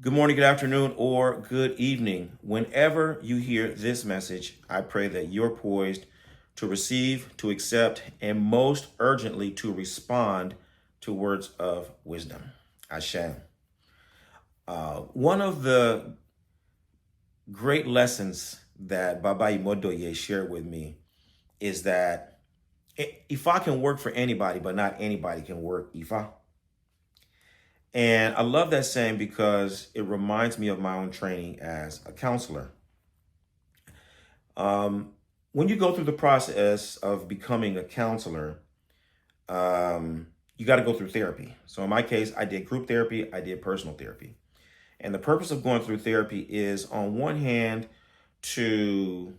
Good morning, good afternoon, or good evening. Whenever you hear this message, I pray that you're poised to receive, to accept, and most urgently to respond to words of wisdom. Ashem. One of the great lessons that Baba Imodoye shared with me is that Ifa can work for anybody, but not anybody can work Ifa. And I love that saying because it reminds me of my own training as a counselor. When you go through the process of becoming a counselor, you got to go through therapy. So in my case, I did group therapy, I did personal therapy. And the purpose of going through therapy is, on one hand, to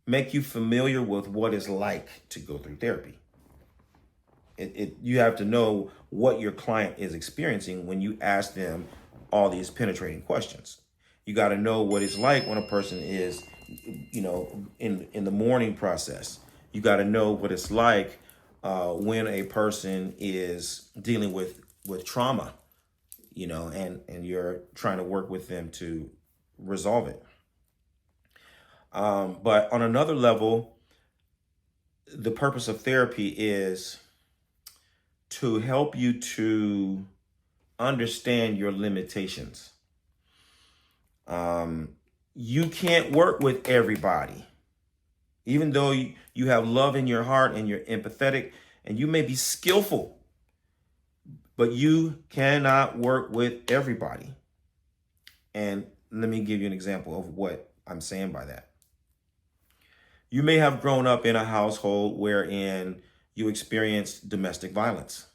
make you familiar with what it's like to go through therapy. You have to know what your client is experiencing when you ask them all these penetrating questions. You got to know what it's like when a person is, in the mourning process. You got to know what it's like when a person is dealing with trauma, and you're trying to work with them to resolve it. But on another level, the purpose of therapy is to help you to understand your limitations. You can't work with everybody. Even though you have love in your heart and you're empathetic and you may be skillful, but you cannot work with everybody. And let me give you an example of what I'm saying by that. You may have grown up in a household wherein you experienced domestic violence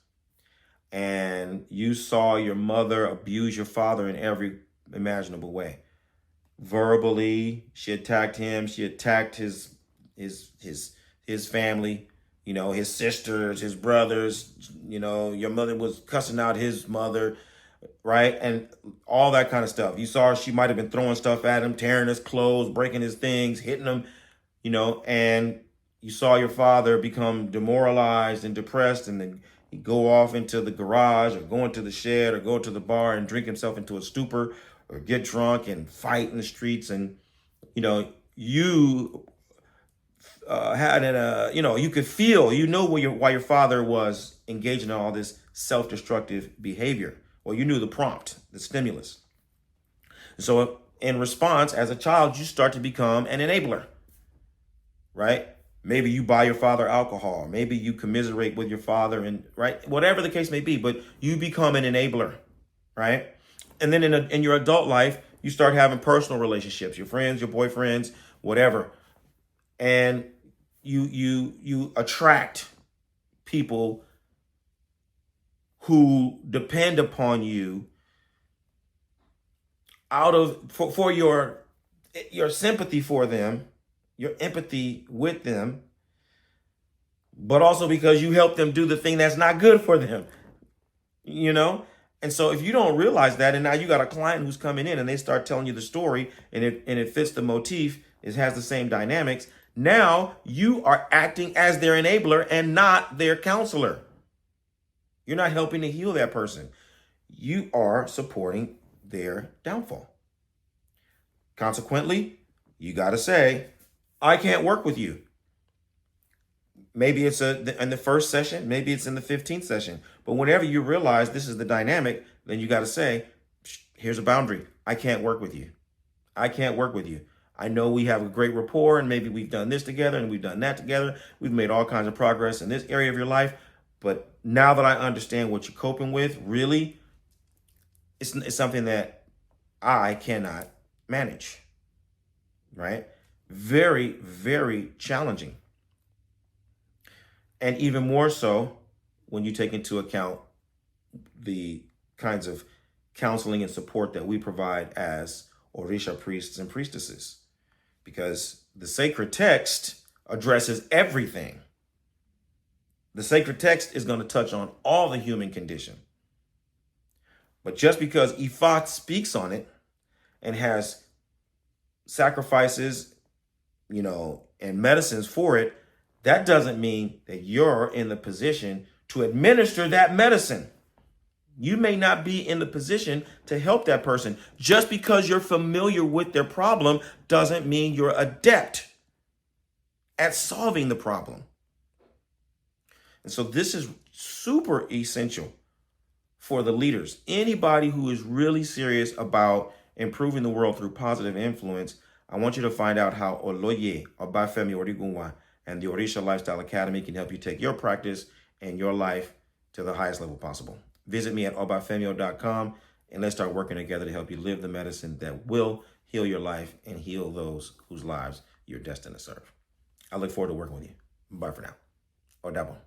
and you saw your mother abuse your father in every imaginable way. Verbally, she attacked him, she attacked his family, his sisters, his brothers, your mother was cussing out his mother, right? And all that kind of stuff. You saw she might have been throwing stuff at him, tearing his clothes, breaking his things, hitting him, and you saw your father become demoralized and depressed, and then he'd go off into the garage or go into the shed or go to the bar and drink himself into a stupor or get drunk and fight in the streets. And, you had you could feel, why your father was engaging in all this self-destructive behavior. Well, you knew the prompt, the stimulus. So in response, as a child, you start to become an enabler, right? Maybe you buy your father alcohol. Maybe you commiserate with your father, and right, whatever the case may be, but you become an enabler, right? And then in your adult life, you start having personal relationships, your friends, your boyfriends, whatever. And you attract people who depend upon you for your sympathy for them, your empathy with them, but also because you help them do the thing that's not good for them, And so if you don't realize that, and now you got a client who's coming in and they start telling you the story and it fits the motif, it has the same dynamics. Now you are acting as their enabler and not their counselor. You're not helping to heal that person. You are supporting their downfall. Consequently, you got to say, I can't work with you. Maybe it's in the first session, maybe it's in the 15th session. But whenever you realize this is the dynamic, then you got to say, here's a boundary. I can't work with you. I can't work with you. I know we have a great rapport and maybe we've done this together and we've done that together. We've made all kinds of progress in this area of your life. But now that I understand what you're coping with, really, it's something that I cannot manage, right? Very, very challenging. And even more so when you take into account the kinds of counseling and support that we provide as Orisha priests and priestesses. Because the sacred text addresses everything. The sacred text is going to touch on all the human condition. But just because Ifat speaks on it and has sacrifices, and medicines for it, that doesn't mean that you're in the position to administer that medicine. You may not be in the position to help that person. Just because you're familiar with their problem doesn't mean you're adept at solving the problem. And so this is super essential for the leaders. Anybody who is really serious about improving the world through positive influence, I want you to find out how Oloye, Obafemi Origunwa, and the Orisha Lifestyle Academy can help you take your practice and your life to the highest level possible. Visit me at obafemio.com and let's start working together to help you live the medicine that will heal your life and heal those whose lives you're destined to serve. I look forward to working with you. Bye for now. Odabo.